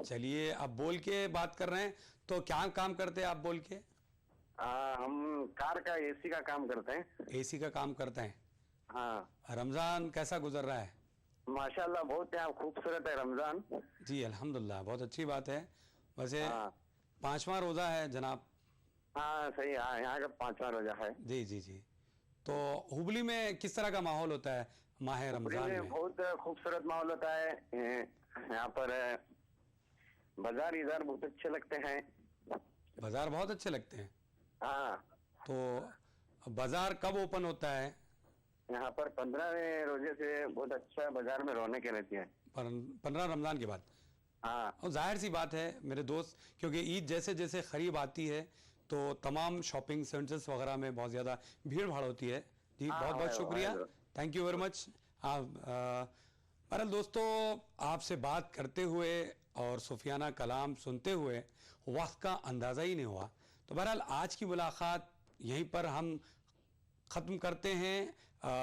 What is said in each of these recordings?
चलिए, अब बोल के बात कर रहे हैं, तो क्या काम करते हैं आप बोल के? हम कार का एसी का काम करते हैं। एसी का काम करते हैं। हाँ, रमज़ान कैसा गुजर रहा है? माशाल्लाह बहुत यहाँ खूबसूरत है रमजान। जी अल्हम्दुलिल्लाह, बहुत अच्छी बात है। वैसे हाँ 5वां रोज़ा है जनाब। हाँ सही, हाँ यहाँ का 5वां रोजा है। जी जी जी। तो हुबली में किस तरह का माहौल होता है माह हुबली रमज़ान में में? बहुत खूबसूरत माहौल होता है। यहाँ पर बाजार इधर बहुत अच्छे लगते हैं। बाज़ार बहुत अच्छे लगते हैं। हाँ, तो बाज़ार कब ओपन होता है? यहाँ पर 15वें रोजे से बहुत अच्छा बाजार में रौनक रहती है। 15 रमज़ान के बाद। हाँ और जाहिर सी बात है मेरे दोस्त, क्योंकि ईद जैसे जैसे करीब आती है तो तमाम शॉपिंग सेंटर्स वगैरह में बहुत ज़्यादा भीड़ भाड़ होती है। जी हाँ, बहुत बहुत शुक्रिया, थैंक यू वेरी मच। बहरहाल दोस्तों, आपसे बात करते हुए और सुफियाना कलाम सुनते हुए वक्त का अंदाज़ा ही नहीं हुआ। तो बहरहाल आज की मुलाकात यहीं पर हम ख़त्म करते हैं,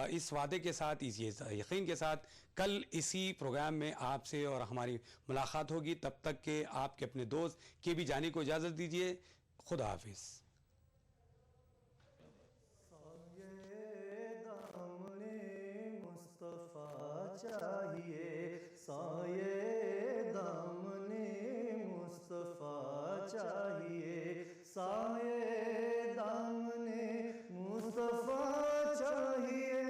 इस वादे के साथ, इस यकीन के साथ कल इसी प्रोग्राम में आपसे और हमारी मुलाकात होगी। तब तक के आपके अपने दोस्त के भी जाने को इजाज़त दीजिए। खुदा हाफिज़। मुस्तफ़ा चाहिए, साये दामने मुस्तफ़ा चाहिए, साये दामने मुस्तफ़ा चाहिए,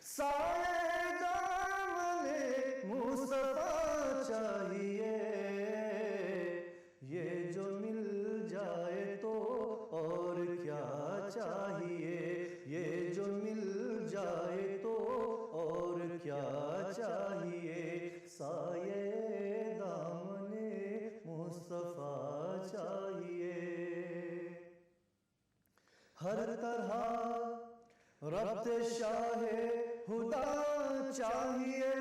साये दामने मुस्तफ़ा चाहिए। ये जो मिल जाए तो और क्या चाहिए, ये जो मिल जाए तो और क्या चाहिए, साये दामने मुस्तफ़ा चाहिए। हर तरह रब्ते शाहे हुदा चाहिए,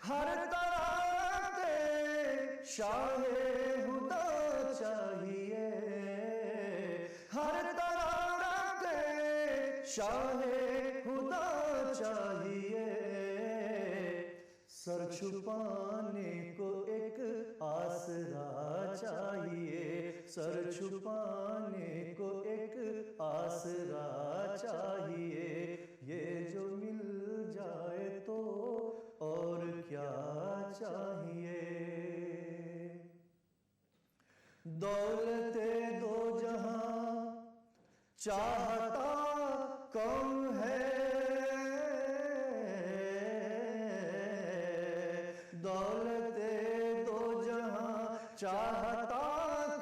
हर तरह के शाहे हुदा चाहिए, हर तरह के शाहे हुदा चाहिए। सर छुपाने को एक आसरा चाहिए, सर छुपाने को एक आसरा चाहिए। ये जो मिल जाए तो और क्या चाहिए, दौलते दो जहां चाहता कौन है, दौलते दो जहां चाहता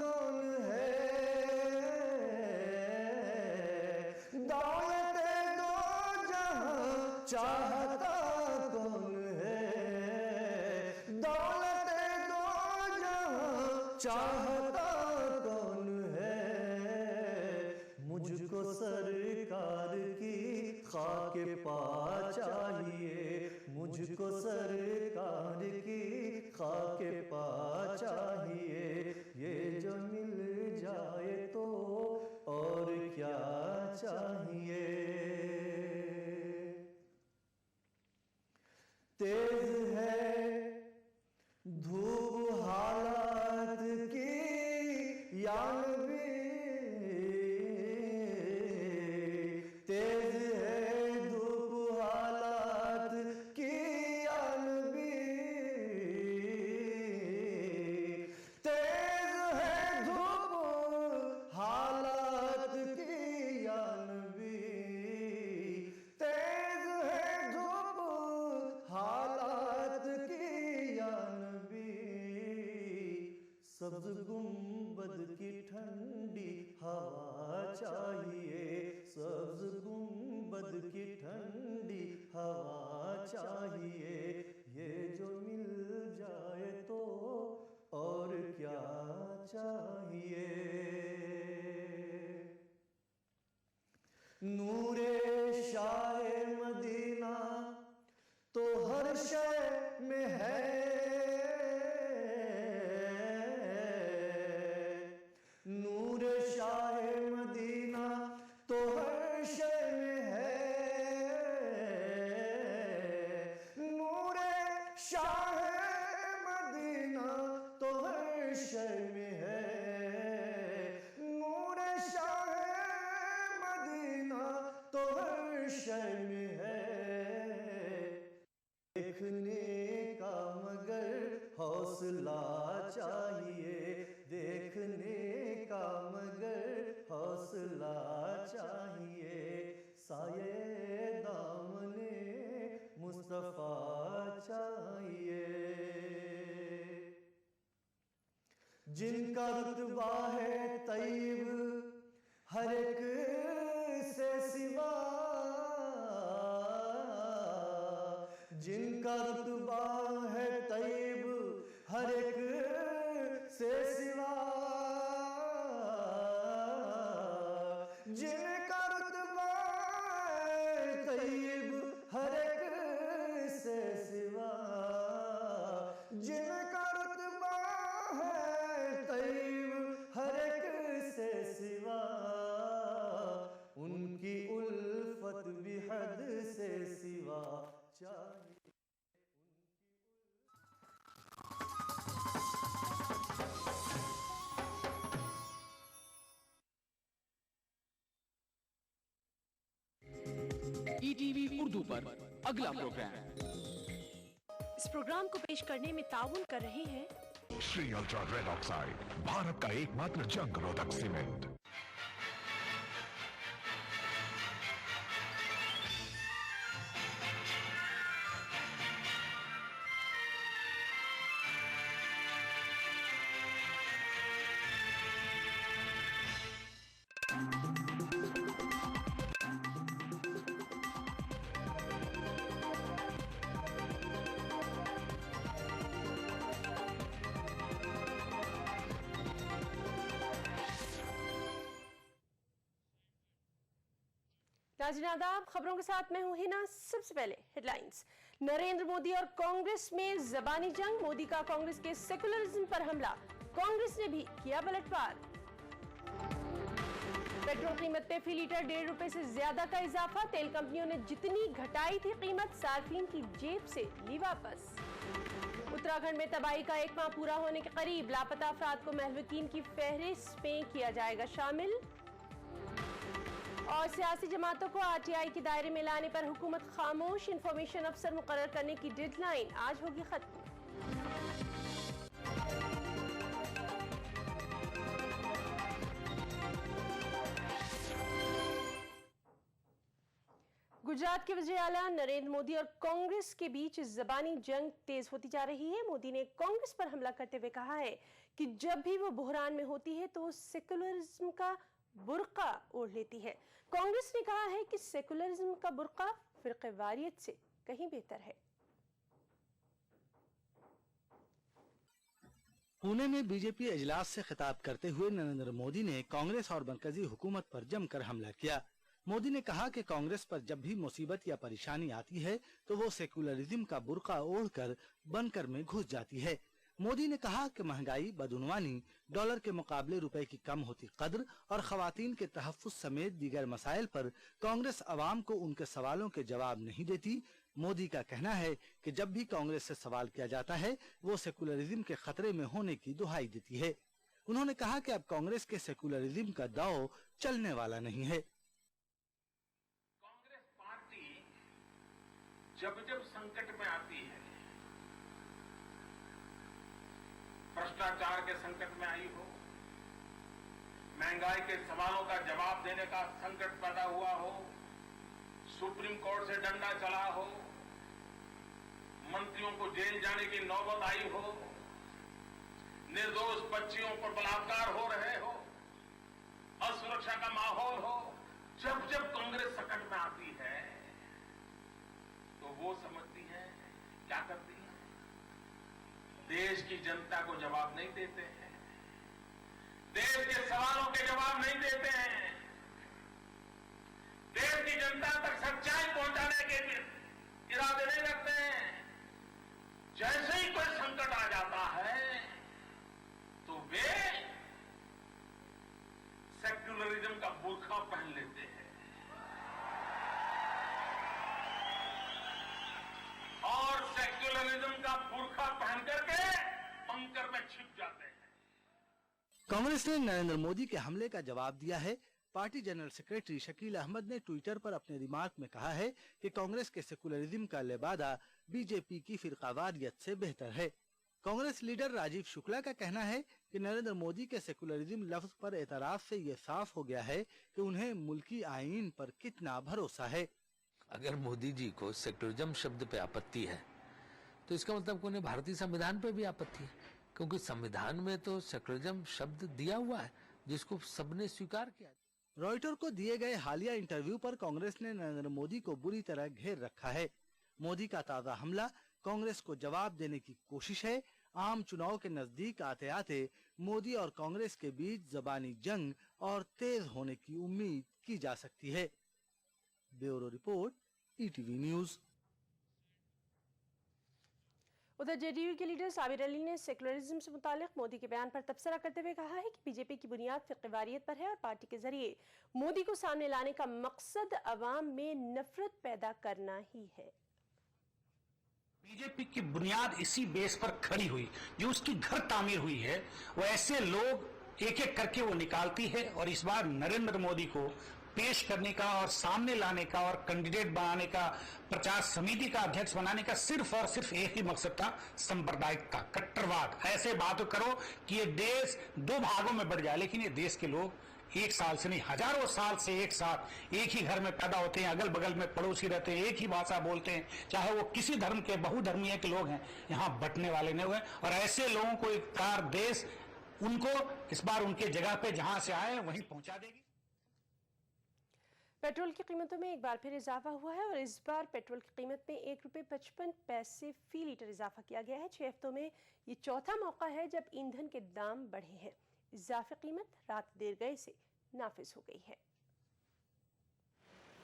कौन है, दौलते दो जहां चाहता कौन है, दौलते दो जहां चाहता कौन है। मुझको सरकार की खाके पा चाहिए, मुझको सरकार की खाके पा चाहिए। ये जो मिल जाए तो और क्या चाहिए, तेज है धूप हालात की यान भी, तेज है धूप हालात की यान भी, तेज है धूप हालात की यान भी, तेज है धूप हालात की यान भी। सब्ज गुंबद की ठंडी हवा चाहिए, सब्ज गुंबद की ठंडी हवा चाहिए। ये जो मिल जाए तो और क्या चाहिए, नूरे शाहे मदीना तो हर शय में है, नूरे शाहे मदीना तो हर शय में है, शाह मदीना तो हर शय में है, नूर शाह मदीना तो हर शय में है। देखने का मगर हौसला चाहिए, देखने का मगर हौसला चाहिए। साये दामने मुस्तफा चाहिए, जिनका रुतबा है तैयब हर एक से सिवा, जिनका रुतबा है तैयब हर एक से सिवा, जिनका रुतबा है तैयब हर एक से सिवा, जिनका रुतबा है तैयब हर एक से सिवा, उनकी उल्फत भी हद से सिवा चाहिए। ईटीवी उर्दू पर अगला प्रोग्राम। इस प्रोग्राम को पेश करने में ताउन कर रहे हैं Shri ultra red oxide, Bharat का एकमात्र जंग रोधक सीमेंट। नाज़रीन आदाब, खबरों के साथ मैं हूं हिना। सबसे पहले हेडलाइंस। नरेंद्र मोदी और कांग्रेस में ज़बानी जंग, मोदी का कांग्रेस के सेकुलरिज्म पर हमला, कांग्रेस ने भी किया पलटवार। पेट्रोल कीमत पे फी लीटर 1.5 रुपए से ज्यादा का इजाफा, तेल कंपनियों ने जितनी घटाई थी कीमत सार्फिन की जेब से ली वापस। उत्तराखंड में तबाही का 1 माह पूरा होने के करीब, लापता अफराद को महलूकीन की फहरिस्त में किया जाएगा शामिल। और सियासी जमातों को आरटीआई के दायरे में लाने पर हुकूमत खामोश, इंफॉर्मेशन अफसर मुकर्रर करने की डेडलाइन आज होगी खत्म। गुजरात के वज़ीर आला नरेंद्र मोदी और कांग्रेस के बीच ज़बानी जंग तेज होती जा रही है। मोदी ने कांग्रेस पर हमला करते हुए कहा है कि जब भी वो बहरान में होती है तो वो सेकुलरिज्म का बुर्का ओढ़ लेती है। कांग्रेस ने कहा है कि सेकुलरिज्म का बुर्का फिरक़ेवारियत से कहीं बेहतर है। पुणे में बीजेपी इजलास से खिताब करते हुए नरेंद्र मोदी ने कांग्रेस और मरकजी हुकूमत पर जमकर हमला किया। मोदी ने कहा कि कांग्रेस पर जब भी मुसीबत या परेशानी आती है तो वो सेकुलरिज्म का बुर्का ओढ़कर बनकर में घुस जाती है। मोदी ने कहा कि महंगाई, बदउनवानी, डॉलर के मुकाबले रुपए की कम होती कद्र और खवातीन के तहफ्फुज़ समेत दीगर मसाइल पर कांग्रेस अवाम को उनके सवालों के जवाब नहीं देती। मोदी का कहना है कि जब भी कांग्रेस से सवाल किया जाता है वो सेकुलरिज्म के खतरे में होने की दुहाई देती है। उन्होंने कहा कि अब कांग्रेस के सेकुलरिज्म का दाव चलने वाला नहीं है। कांग्रेस पार्टी जब जब संकट में आती है, भ्रष्टाचार के संकट में आई हो, महंगाई के सवालों का जवाब देने का संकट पैदा हुआ हो, सुप्रीम कोर्ट से डंडा चला हो, मंत्रियों को जेल जाने की नौबत आई हो, निर्दोष बच्चियों पर बलात्कार हो रहे हो, असुरक्षा का माहौल हो, जब जब कांग्रेस संकट में आती है तो वो समझती है क्या करती है, देश की जनता को जवाब नहीं देते हैं, देश के सवालों के जवाब नहीं देते हैं, देश की जनता तक सच्चाई पहुंचाने के इरादे नहीं रखते हैं। जैसे ही कोई संकट आ जाता है तो वे सेक्युलरिज्म का बुर्का पहन लेते हैं और सेक्युलरिज्म का कांग्रेस ने नरेंद्र मोदी के हमले का जवाब दिया है। Party general secretary Shakeel Ahmed ने ट्विटर पर अपने रिमार्क में कहा है कि कांग्रेस के सेकुलरिज्म का लेबादा बीजेपी की फिरकावारियत से बेहतर है। कांग्रेस लीडर राजीव शुक्ला का कहना है कि नरेंद्र मोदी के सेकुलरिज्म लफ्ज पर एतराज से ये साफ हो गया है कि उन्हें मुल्की आईन पर कितना भरोसा है। अगर मोदी जी को सेकुलरिज्म शब्द पे आपत्ति है तो इसका मतलब उन्हें भारतीय संविधान पे भी आपत्ति है, क्योंकि संविधान में तो सेकुलरिज्म शब्द दिया हुआ है जिसको सबने स्वीकार किया। रॉयटर को दिए गए हालिया इंटरव्यू पर कांग्रेस ने नरेंद्र मोदी को बुरी तरह घेर रखा है। मोदी का ताजा हमला कांग्रेस को जवाब देने की कोशिश है। आम चुनाव के नजदीक आते आते मोदी और कांग्रेस के बीच जबानी जंग और तेज होने की उम्मीद की जा सकती है। Bureau report, ETV news. उधर जेडीयू के लीडर साबिर अली ने सेकुलरिज्म से मुतालिक मोदी के बयान पर तबसरा करते हुए कहा है कि बीजेपी की बुनियाद फिरक़ेवारियत पर है और पार्टी के जरिए मोदी को सामने लाने का मकसद अवाम में नफरत पैदा करना ही है। बीजेपी की बुनियाद इसी बेस पर खड़ी हुई, जो उसकी घर तामीर हुई है, वो ऐसे लोग एक एक करके वो निकालती है। और इस बार नरेंद्र मोदी को पेश करने का और सामने लाने का और कैंडिडेट बनाने का, प्रचार समिति का अध्यक्ष बनाने का सिर्फ और सिर्फ एक ही मकसद था, सांप्रदायिकता, कट्टरवाद। ऐसे बात करो कि ये देश दो भागों में बढ़ जाए, लेकिन ये देश के लोग एक साल से नहीं, हजारों साल से एक साथ एक ही घर में पैदा होते हैं, अगल बगल में पड़ोसी रहते हैं, एक ही भाषा बोलते हैं, चाहे वो किसी धर्म के, बहुधर्मीय के लोग हैं, यहाँ बंटने वाले नहीं हुए। और ऐसे लोगों को एक कार देश उनको इस बार उनके जगह पे जहां से आए वहीं पहुंचा देगी। पेट्रोल की कीमतों में एक बार फिर इजाफा हुआ है और इस बार पेट्रोल की कीमत में ₹1.55 फी लीटर इजाफा किया गया है। 6 हफ्तों में ये चौथा मौका है जब ईंधन के दाम बढ़े हैं। इजाफी कीमत रात देर गए से नाफिज हो गई है।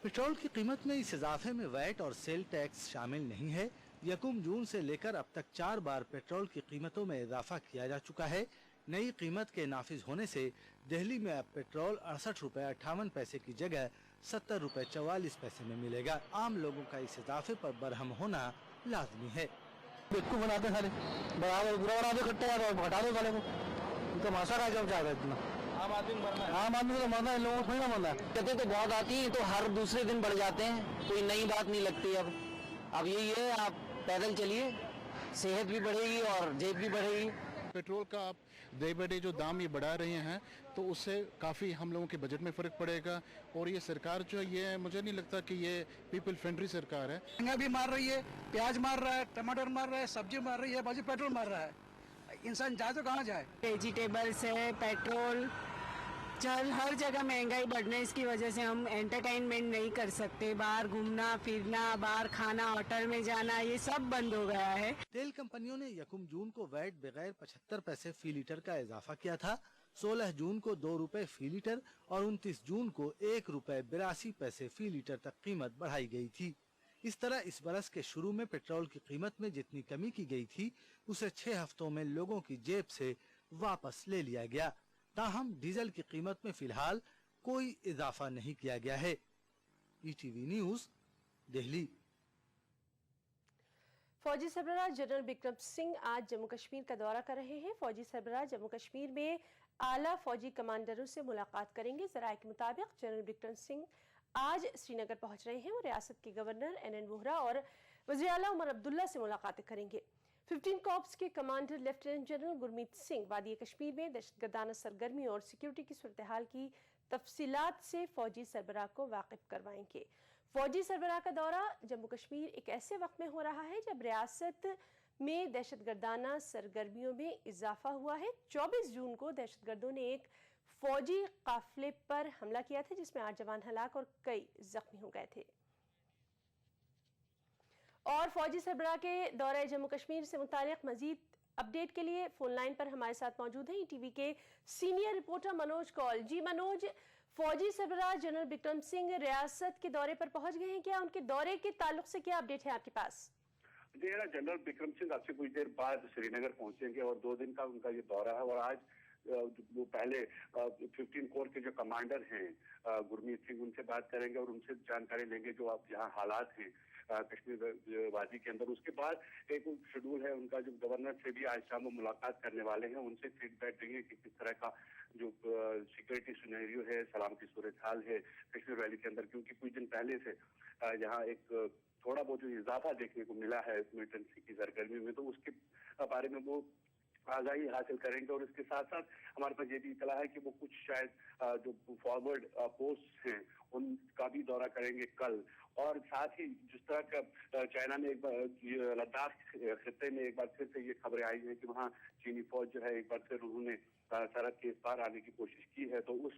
पेट्रोल की कीमत में इस इजाफे में वैट और सेल टैक्स शामिल नहीं है। 1 जून से लेकर अब तक 4 बार पेट्रोल की कीमतों में इजाफा किया जा चुका है। नई कीमत के नाफिज होने से दिल्ली में अब पेट्रोल ₹68.58 की जगह ₹70.44 में मिलेगा। आम लोगों का इस इजाफे पर बरहम होना लाजमी है। बेवकूफ बनाते सारे, बराबर बुरा बना दो, कट्टे हटा दो साले को, तमाशा का जब चाहता है इतना। आम आदमी मरना है, आम आदमी तो मरना है, लोगों को थोड़ी ना मरना है। कहते तो बहुत आती है, तो हर दूसरे दिन बढ़ जाते हैं, कोई नई बात नहीं लगती। अब यही है, आप पैदल चलिए, सेहत भी बढ़ेगी और जेब भी बढ़ेगी। पेट्रोल का आप डे बाई डे जो दाम ये बढ़ा रहे हैं तो उससे काफ़ी हम लोगों के बजट में फ़र्क पड़ेगा। और ये सरकार जो है, ये मुझे नहीं लगता कि ये पीपल फ्रेंडली सरकार है। महंगा भी मार रही है, प्याज मार रहा है, टमाटर मार रहा है, सब्जी मार रही है, बाजू पेट्रोल मार रहा है। इंसान जाए तो कहाँ जाए। वेजिटेबल्स है, पेट्रोल, चल हर जगह महंगाई बढ़ने की वजह से हम एंटरटेनमेंट नहीं कर सकते। बाहर घूमना फिरना, बाहर खाना, होटल में जाना, ये सब बंद हो गया है। तेल कंपनियों ने 1 जून को वैट बगैर 75 पैसे फी लीटर का इजाफा किया था। 16 जून को ₹2 फी लीटर और 29 जून को ₹1.82 फी लीटर तक कीमत बढ़ाई गई थी। इस तरह इस बरस के शुरू में पेट्रोल की कीमत में जितनी कमी की गई थी उसे 6 हफ्तों में लोगों की जेब से वापस ले लिया गया। ताहम डीजल की कीमत में फिलहाल कोई इजाफा नहीं किया गया है। ETV news, Delhi. फौजी सरबराह जनरल बिक्रम सिंह आज जम्मू कश्मीर का दौरा कर रहे हैं। फौजी सरबराह जम्मू कश्मीर में आला फौजी कमांडरों से मुलाकात करेंगे। जराये के मुताबिक जनरल बिक्रम सिंह आज श्रीनगर पहुंच रहे हैं। वो रियासत के गवर्नर NN वोहरा और वज़ीर आला उमर अब्दुल्ला से मुलाकातें करेंगे। 15 कॉर्प्स के commander lieutenant general Gurmeet Singh वादी कश्मीर में दहशतगर्दाना सरगर्मी और सिक्योरिटी की सूरत हाल की तफसीलात से फौजी सरबराह को वाकिफ करवाएंगे। फौजी सरबराह का दौरा जम्मू कश्मीर एक ऐसे वक्त में हो रहा है जब रियासत में दहशतगर्दाना सरगर्मियों में इजाफा हुआ है। 24 जून को दहशतगर्दों ने एक फौजी काफिले पर हमला किया था जिसमें 8 जवान हलाक और कई जख्मी हो गए थे। और फौजी सरबराह के दौरे जम्मू कश्मीर से मुतालिक मजीद अपडेट के लिए फोन लाइन पर हमारे साथ मौजूद हैं ईटीवी के सीनियर रिपोर्टर मनोज कौल। जी मनोज, फौजी सरबराह जनरल बिक्रम सिंह रियासत के दौरे पर पहुंच गए हैं, क्या उनके दौरे के ताल्लुक से क्या अपडेट है आपके पास? जनरल बिक्रम सिंह आज से कुछ देर बाद श्रीनगर पहुंचेंगे और 2 दिन का उनका ये दौरा है और आज वो पहले 15 कोर के जो कमांडर हैं गुरमीत सिंह, उनसे बात करेंगे और उनसे जानकारी लेंगे जो अब यहाँ हालात हैं कश्मीर वादी के अंदर। उसके बाद एक शेड्यूल है उनका, जो गवर्नर से भी आज शाम वो मुलाकात करने वाले हैं, उनसे फीडबैक देंगे कि किस तरह का जो सिक्योरिटी सिनेरियो है, सलामती सूरत हाल है कश्मीर वैली के अंदर, क्योंकि कुछ दिन पहले से यहाँ एक थोड़ा बहुत जो इजाफा देखने को मिला है मिलिटेंसी की सरगर्मी में, तो उसके बारे में वो आगाही हासिल करेंगे। और इसके साथ साथ हमारे पास ये भी इतला है कि वो कुछ शायद जो फॉरवर्ड पोस्ट हैं उनका भी दौरा करेंगे कल। और साथ ही जिस तरह का चाइना में एक बार लद्दाख खित्ते में एक बार फिर से ये खबरें आई हैं कि वहाँ चीनी फौज जो है एक बार फिर उन्होंने सरहद के इस पार आने की कोशिश की है, तो उस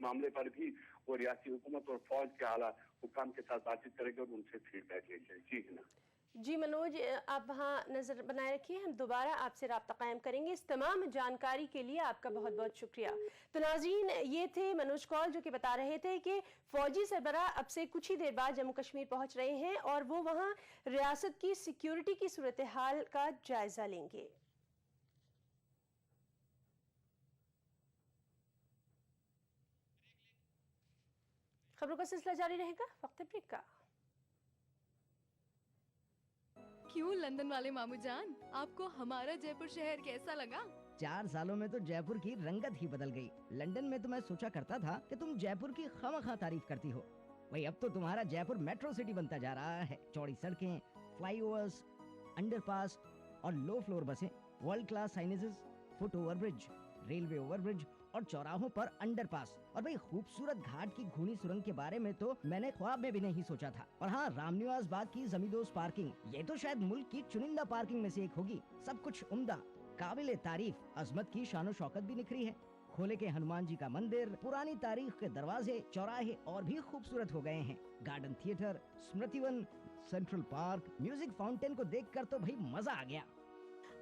मामले पर भी वो रियासती हुकूमत और फौज के आला हुकाम के साथ बातचीत करेंगे और उनसे फीडबैक लेंगे। जी है ना। जी मनोज, आप वहाँ नज़र बनाए रखिए, हम दोबारा आपसे राब्ता कायम करेंगे। इस तमाम जानकारी के लिए आपका बहुत बहुत शुक्रिया। तो नाज़रीन, ये थे मनोज कौल जो कि बता रहे थे कि फौजी सरबराह अब से कुछ ही देर बाद जम्मू कश्मीर पहुँच रहे हैं और वो वहाँ रियासत की सिक्योरिटी की सूरत हाल का जायजा लेंगे। खबरों का सिलसिला जारी रहेगा वक्त ब्रेक का। क्यों लंदन वाले मामू जान, आपको हमारा जयपुर शहर कैसा लगा? 4 सालों में तो जयपुर की रंगत ही बदल गई। लंदन में तो मैं सोचा करता था कि तुम जयपुर की खामखा तारीफ करती हो, वही अब तो तुम्हारा जयपुर मेट्रो सिटी बनता जा रहा है। चौड़ी सड़कें, फ्लाईओवर्स, अंडरपास और लो फ्लोर बसें, world class signages, foot overbridge, railway overbridge और चौराहों पर अंडरपास, और भाई खूबसूरत घाट की घूनी सुरंग के बारे में तो मैंने ख्वाब में भी नहीं सोचा था। और हाँ, रामनिवास बाग की जमींदोज पार्किंग, ये तो शायद मुल्क की चुनिंदा पार्किंग में से एक होगी। सब कुछ उम्दा, काबिले तारीफ, अजमत की शान शौकत भी निखरी है। खोले के हनुमान जी का मंदिर, पुरानी तारीख के दरवाजे, चौराहे और भी खूबसूरत हो गए हैं। Garden theatre, Smritivan, central park, music fountain को देखकर तो भाई मजा आ गया।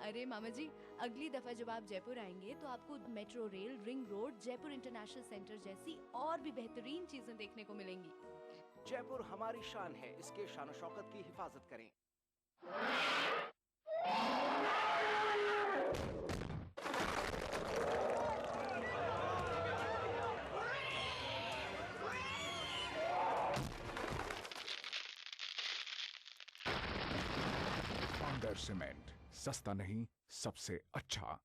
अरे मामा जी, अगली दफा जब आप जयपुर आएंगे तो आपको metro rail, ring road, Jaipur international centre जैसी और भी बेहतरीन चीजें देखने को मिलेंगी। जयपुर हमारी शान है, इसके शान शौकत की हिफाजत करें। पाउंडर सीमेंट, सस्ता नहीं सबसे अच्छा।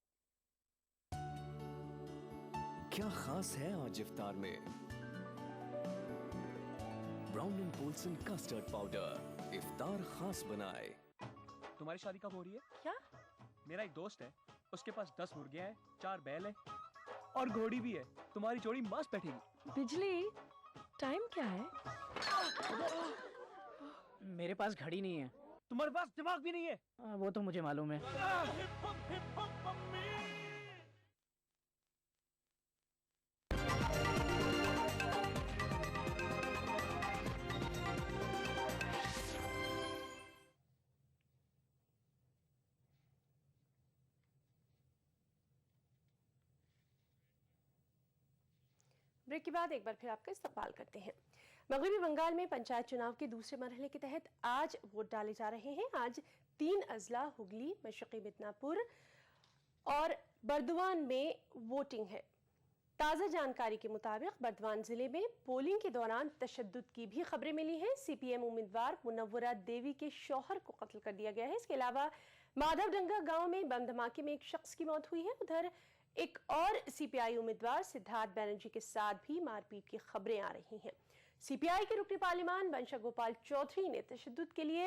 क्या खास है आज इफ्तार में? Brown and Polson custard powder इफ्तार खास बनाए। तुम्हारी शादी कब हो रही है? क्या? मेरा एक दोस्त है, उसके पास 10 मुर्गियां हैं, 4 बैल है और घोड़ी भी है। तुम्हारी जोड़ी मस्त बैठेगी। बिजली, टाइम क्या है? मेरे पास घड़ी नहीं है। तुम्हारे पास दिमाग भी नहीं है। वो तो मुझे मालूम है। ब्रेक के बाद एक बार फिर आपका इस्तकबाल करते हैं। मगरबी बंगाल में पंचायत चुनाव के दूसरे मरहले के तहत आज वोट डाले जा रहे हैं। आज 3 अजला, हुगली, मशरक़ी मिदनापुर और बर्दवान में वोटिंग है। ताज़ा जानकारी के मुताबिक बर्दवान जिले में पोलिंग के दौरान तशद्दुद की भी खबरें मिली हैं। CPM उम्मीदवार मुनव्वरा देवी के शौहर को कत्ल कर दिया गया है। इसके अलावा माधवडंगा गांव में बम धमाके में एक शख्स की मौत हुई है। उधर एक और CPI उम्मीदवार सिद्धार्थ बैनर्जी के साथ भी मारपीट की खबरें आ रही हैं। CPI के रुकन पार्लिमान बंशा गोपाल चौधरी ने तशद्दुद के लिए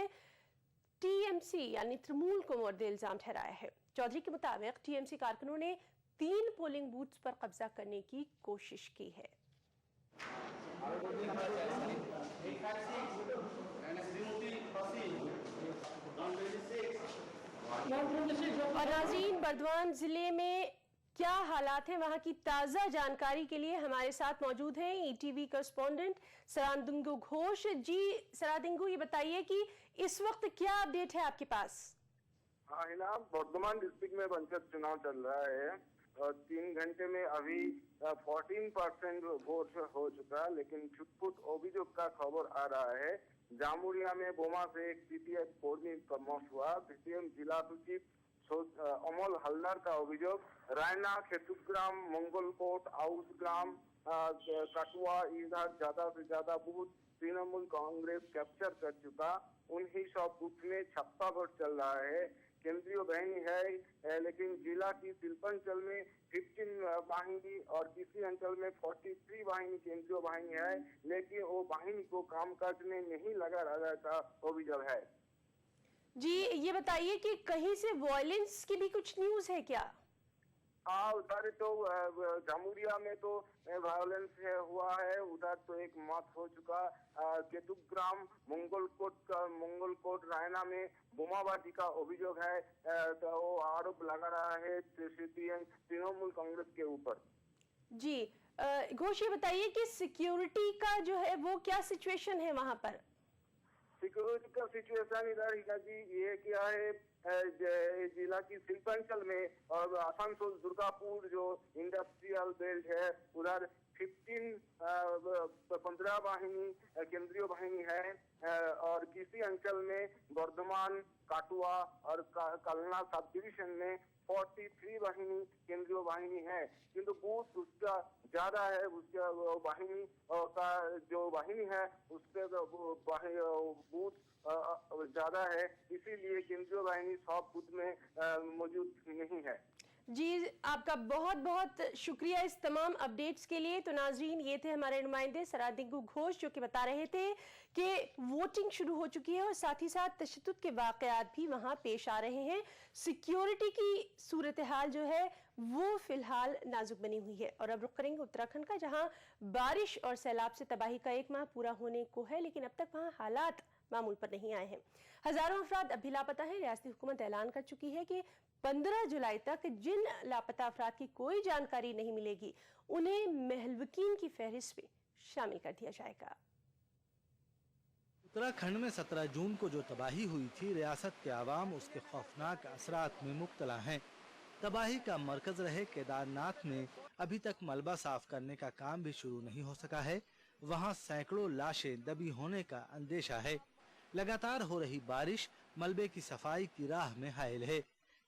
TMC यानी तृणमूल को मोर्द इल्जाम ठहराया है। चौधरी के मुताबिक TMC कारकुनों ने 3 पोलिंग बूथ्स पर कब्जा करने की कोशिश की है। और नाज़रीन, बर्दवान जिले में क्या हालात हैं, वहां की ताजा जानकारी के लिए हमारे साथ मौजूद हैं ETV कॉरेस्पोंडेंट सरादिंगु घोष जी। सरादिंगु, ये बताइए कि इस वक्त क्या अपडेट है आपके पास? हाँ हिना, बर्दवान डिस्ट्रिक्ट में पंचायत चुनाव चल रहा है और 3 घंटे में अभी 14% वोट हो चुका है, लेकिन छुटपुट अभियोग का खबर आ रहा है। जामुरिया में बोमा से एक CPI कर्मी का मौत हुआ। CPM जिला सचिव অমল হালদার का অভিযোগ রায়না खेतुग्राम मंगलकोट आउस ग्राम कटुआ इधर ज्यादा से ज्यादा बूथ तृणमूल कांग्रेस कैप्चर कर चुका। उन्हीं सब बूथ में छप्पा वोट चल रहा है। केंद्रीय वाहिनी है लेकिन जिला की शिल्पांचल में 15 वाहिनी और किसी अंचल में 43 वाहिनी केंद्रीय वाहिनी है, लेकिन वो वाहिनी को कामकाज में नहीं लगा रहा का अभियोग है। जी ये बताइए कि कहीं से वायलेंस की भी कुछ न्यूज है क्या? उधर तो जामुरिया में तो वायलेंस हुआ है, उधर तो एक मौत हो चुका। केतुग्राम मंगलकोट रायना में बोमाबाजी का अभियोग है, तो वो आरोप लगा रहा है तृणमूल कांग्रेस के ऊपर। जी घोष ये बताइए कि सिक्योरिटी का जो है वो क्या सिचुएशन है वहाँ पर? सिक्योरिटी का सिचुएशन इधर ही जी ये क्या है, जिला की शिल्पांचल में और आसनसोल दुर्गापुर जो इंडस्ट्रियल बेल्ट है उधर 15 वाहिनी केंद्रीय वाहिनी है और किसी अंचल में वर्धमान काटुआ और कलना सब डिवीजन में 43 वाहिनी केंद्रीय वाहिनी है, किंतु बूथ उसका ज्यादा है। उसका वाहिनी का जो वाहिनी है उसके बूथ ज्यादा है, इसीलिए केंद्रीय वाहिनी सब बूथ में मौजूद नहीं है। जी आपका बहुत बहुत शुक्रिया इस तमाम अपडेट्स के लिए। तो नाजरीन ये थे हमारे नुमाइंदे सरादिंगू घोष जो कि बता रहे थे कि वोटिंग शुरू हो चुकी है और साथ ही साथ तशद्दुद के वाकयात भी वहां पेश आ रहे हैं। सिक्योरिटी की सूरत हाल जो है वो फिलहाल नाजुक बनी हुई है। और अब रुख करेंगे उत्तराखंड का, जहां बारिश और सैलाब से तबाही का 1 माह पूरा होने को है, लेकिन अब तक वहां हालात मामूल पर नहीं आए हैं। हजारों अफराद अब भी लापता हैं। रियासती हुकूमत ऐलान कर चुकी है कि 15 जुलाई तक जिन लापता अफराद की कोई जानकारी नहीं मिलेगी उन्हें महलवकीन की फहरिस्त में शामिल कर दिया जाएगा। उत्तराखंड में 17 जून को जो तबाही हुई थी, रियासत के आवाम उसके खौफनाक असरात में मुब्तला हैं। तबाही का मरकज रहे केदारनाथ में अभी तक मलबा साफ करने का काम भी शुरू नहीं हो सका है। वहां सैकड़ों लाशें दबी होने का अंदेशा है। लगातार हो रही बारिश मलबे की सफाई की राह में हायल है।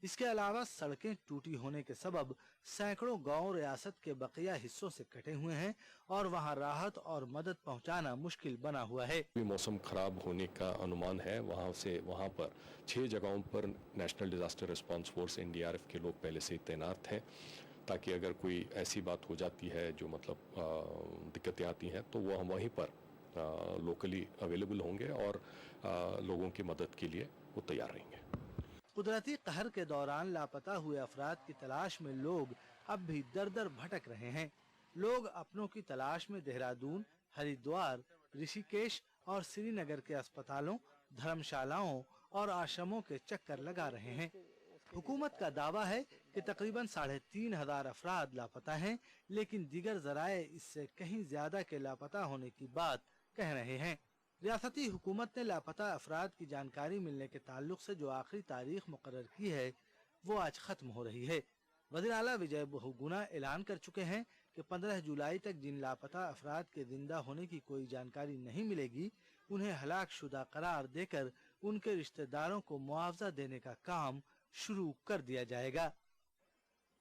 इसके अलावा सड़कें टूटी होने के सबब सैकड़ों गांव रियासत के बकिया हिस्सों से कटे हुए हैं और वहां राहत और मदद पहुंचाना मुश्किल बना हुआ है। मौसम खराब होने का अनुमान है। वहां पर 6 जगहों पर national disaster response force NDRF के लोग पहले से तैनात हैं, ताकि अगर कोई ऐसी बात हो जाती है जो मतलब दिक्कतें आती हैं तो वो हम वहीं पर लोकली अवेलेबल होंगे और लोगों की मदद के लिए वो तैयार रहेंगे। कुदरती कहर के दौरान लापता हुए अफराद की तलाश में लोग अब भी दर दर भटक रहे हैं। लोग अपनों की तलाश में देहरादून, हरिद्वार, ऋषिकेश और श्रीनगर के अस्पतालों, धर्मशालाओं और आश्रमों के चक्कर लगा रहे हैं। हुकूमत का दावा है कि तकरीबन 3,500 अफराद लापता हैं, लेकिन दीगर जराए इससे कहीं ज्यादा के लापता होने की बात कह रहे हैं। रियासती हुकूमत ने लापता अफराद की जानकारी मिलने के ताल्लुक से जो आखिरी तारीख मुकर्रर की है वो आज खत्म हो रही है। वज़ीर आला विजय बहुगुणा ऐलान कर चुके हैं कि 15 जुलाई तक जिन लापता अफराद के जिंदा होने की कोई जानकारी नहीं मिलेगी उन्हें हलाकशुदा करार देकर उनके रिश्तेदारों को मुआवजा देने का काम शुरू कर दिया जाएगा।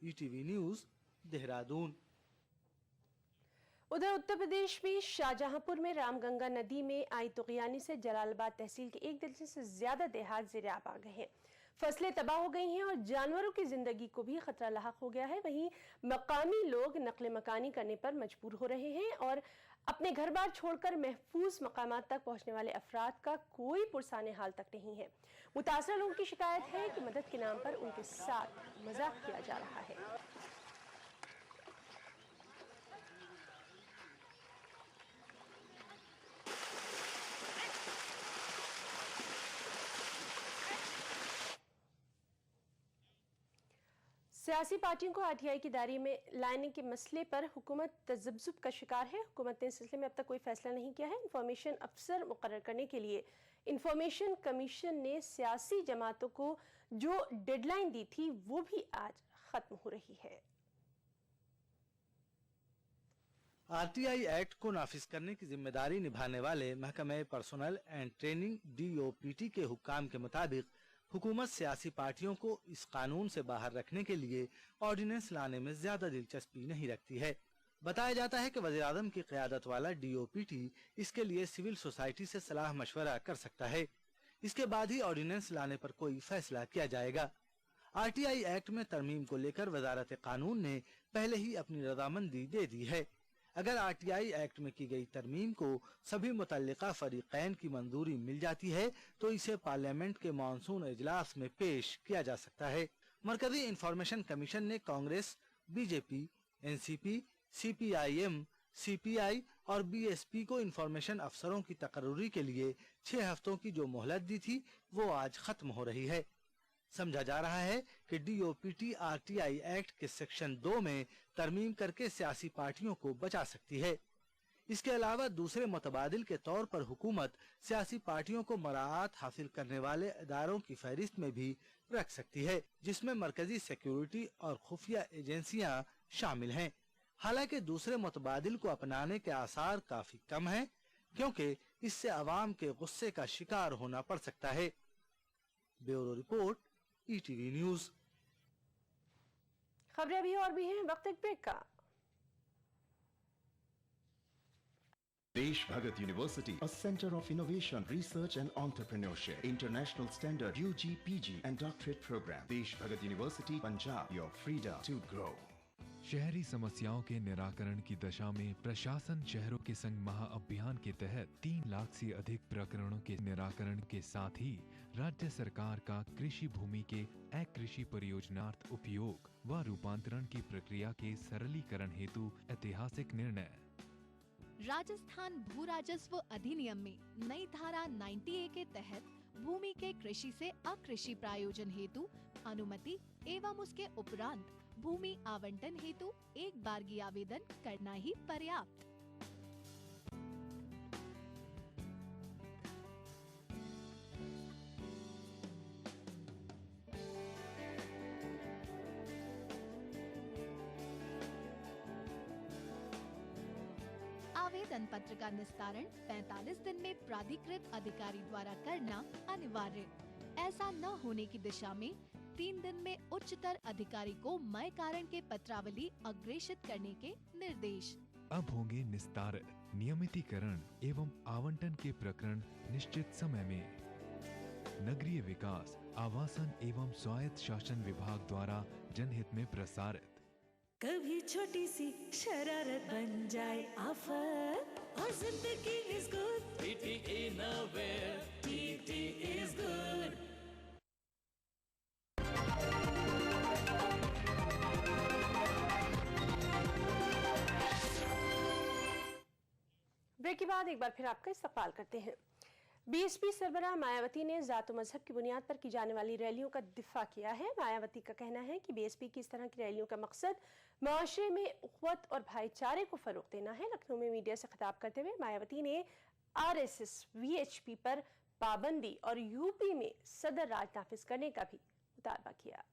ETV news Dehradun. उधर उत्तर प्रदेश में शाहजहांपुर में रामगंगा नदी में आई तुगयानी से जलालाबाद तहसील के 1 दर्जन से ज्यादा देहात ज़ेर-आब आ गए हैं। फसलें तबाह हो गई हैं और जानवरों की जिंदगी को भी खतरा लाहक हो गया है। वहीं मकामी लोग नकले मकानी करने पर मजबूर हो रहे हैं और अपने घर बार छोड़कर महफूज मकामात तक पहुंचने वाले अफराद का कोई पुरसाने हाल तक नहीं है। मुतासर लोगों की शिकायत है कि मदद के नाम पर उनके साथ मजाक किया जा रहा है। सियासी पार्टियों को RTI की दायरे में लाने के मसले पर हुकूमत तजब्जुब का शिकार है। हुकूमत ने इस सिलसिले में अब तक कोई फैसला नहीं किया है। इंफॉर्मेशन अफसर मुकर्रर करने के लिए इंफॉर्मेशन कमीशन ने सियासी जमातों को जो डेडलाइन दी थी वो भी आज खत्म हो रही है। RTI एक्ट को नाफिज करने की जिम्मेदारी निभाने वाले महकमे पर्सनल एंड ट्रेनिंग DOPT के हुक्काम के मुताबिक हुकूमत सियासी पार्टियों को इस कानून से बाहर रखने के लिए ऑर्डिनेंस लाने में ज्यादा दिलचस्पी नहीं रखती है। बताया जाता है कि वज़ीर-ए-आज़म की क़यादत वाला DOPT इसके लिए सिविल सोसाइटी से सलाह मशवरा कर सकता है। इसके बाद ही ऑर्डिनेंस लाने पर कोई फैसला किया जाएगा। RTI एक्ट में तरमीम को लेकर वजारत कानून ने पहले ही अपनी रजामंदी दे दी है। अगर RTI एक्ट में की गई तरमीम को सभी मुतल्लिका फरीक़ैन की मंजूरी मिल जाती है तो इसे पार्लियामेंट के मानसून इजलास में पेश किया जा सकता है। मरकजी इंफॉर्मेशन कमीशन ने Congress, BJP, NCP, CPIM, CPI और BSP को इंफॉर्मेशन अफसरों की तकर्रुरी के लिए 6 हफ्तों की जो मोहलत दी थी वो आज खत्म हो रही है। समझा जा रहा है कि DOPT RTI एक्ट के सेक्शन 2 में तरमीम करके सियासी पार्टियों को बचा सकती है। इसके अलावा दूसरे मुतबादिल के तौर पर हुकूमत सियासी पार्टियों को मराआत हासिल करने वाले इदारों की फहरिस्त में भी रख सकती है, जिसमें मरकजी सिक्योरिटी और खुफिया एजेंसियां शामिल हैं। हालांकि दूसरे मुतबादिल को अपनाने के आसार काफी कम हैं, क्योंकि इससे अवाम के गुस्से का शिकार होना पड़ सकता है। Bureau report, ETV news. खबरें अभी और भी हैं, वक्त एक ब्रेक का। Desh Bhagat University, a center of innovation, research and entrepreneurship. International standard UG, PG and doctorate program. Desh Bhagat University, Punjab, your freedom to grow. शहरी समस्याओं के निराकरण की दशा में प्रशासन शहरों के संग महाअभियान के तहत 3 लाख से अधिक प्रकरणों के निराकरण के साथ ही राज्य सरकार का कृषि भूमि के अकृषि परियोजनार्थ उपयोग व रूपांतरण की प्रक्रिया के सरलीकरण हेतु ऐतिहासिक निर्णय। राजस्थान भू राजस्व अधिनियम में नई धारा 90A के तहत भूमि के कृषि से अकृषि प्रायोजन हेतु अनुमति एवं उसके उपरांत भूमि आवंटन हेतु एक बारगी आवेदन करना ही पर्याप्त। आवेदन पत्र का निस्तारण 45 दिन में प्राधिकृत अधिकारी द्वारा करना अनिवार्य। ऐसा न होने की दिशा में 3 दिन में उच्चतर अधिकारी को मय कारण के पत्रावली अग्रेषित करने के निर्देश। अब होंगे निस्तारित, नियमितीकरण एवं आवंटन के प्रकरण निश्चित समय में। नगरीय विकास, आवासन एवं स्वायत्त शासन विभाग द्वारा जनहित में प्रसारित। कभी छोटी सी शरारत बन जाए आफत और जिंदगी is good. TT Innovair, TT is good। Break के बाद एक बार फिर आपका इस्तकबाल करते हैं। BSP सरबराह मायावती ने जात और मजहब की बुनियाद पर की जाने वाली रैलियों का दिफा किया है। मायावती का कहना है कि BSP की इस तरह की रैलियों का मकसद माशरे में उख़्वत और भाईचारे को फरोग देना है। लखनऊ में मीडिया से खिताब करते हुए मायावती ने RSS VHP पर पाबंदी और यूपी में सदर राज नाफिज करने का भी मुतालबा किया।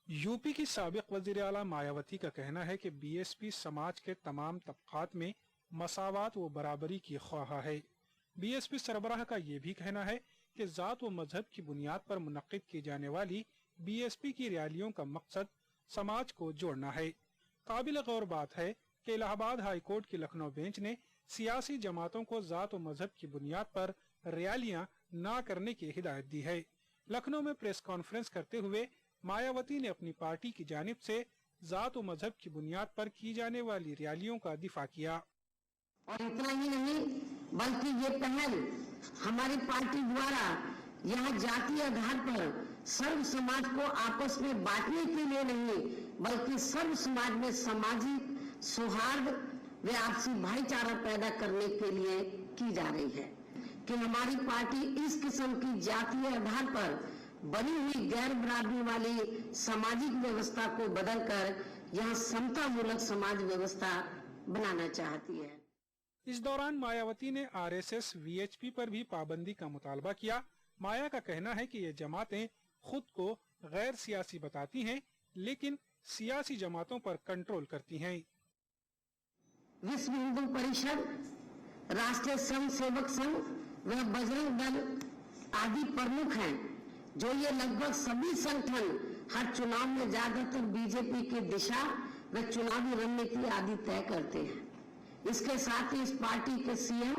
यूपी की साबिक वज़ीर आला मायावती का कहना है कि BSP समाज के तमाम तबकात में मसावात व बराबरी की ख्वाह है। BSP सरबराह का ये भी कहना है कि जात व मजहब की बुनियाद पर मुनक्किद की जाने वाली BSP की रैलियों का मकसद समाज को जोड़ना है। काबिल गौर बात है कि इलाहाबाद हाई कोर्ट की लखनऊ बेंच ने सियासी जमातों को जात व मजहब की बुनियाद पर रैलियां न करने की हिदायत दी है। लखनऊ में प्रेस कॉन्फ्रेंस करते हुए मायावती ने अपनी पार्टी की जानिब से जात व मजहब की बुनियाद पर की जाने वाली रैलियों का दिफा किया। और इतना ही नहीं बल्कि ये पहल हमारी पार्टी द्वारा यहाँ जातीय आधार पर सर्व समाज को आपस में बांटने के लिए नहीं बल्कि सर्व समाज में सामाजिक सौहार्द व आपसी भाईचारा पैदा करने के लिए की जा रही है कि हमारी पार्टी इस किस्म की जातीय आधार पर बनी हुई गैर बराबरी वाली सामाजिक व्यवस्था को बदलकर यहाँ समता मूलक समाज व्यवस्था बनाना चाहती है। इस दौरान मायावती ने RSS VHP पर भी पाबंदी का मुतालबा किया। माया का कहना है कि ये जमातें खुद को गैर सियासी बताती हैं, लेकिन सियासी जमातों पर कंट्रोल करती हैं। विश्व हिंदू परिषद, राष्ट्रीय स्वयं सेवक संघ, व बजरंग दल आदि प्रमुख हैं, जो ये लगभग सभी संगठन हर चुनाव में ज्यादातर बीजेपी की दिशा व चुनावी रणनीति आदि तय करते हैं। इसके साथ ही इस पार्टी के सीएम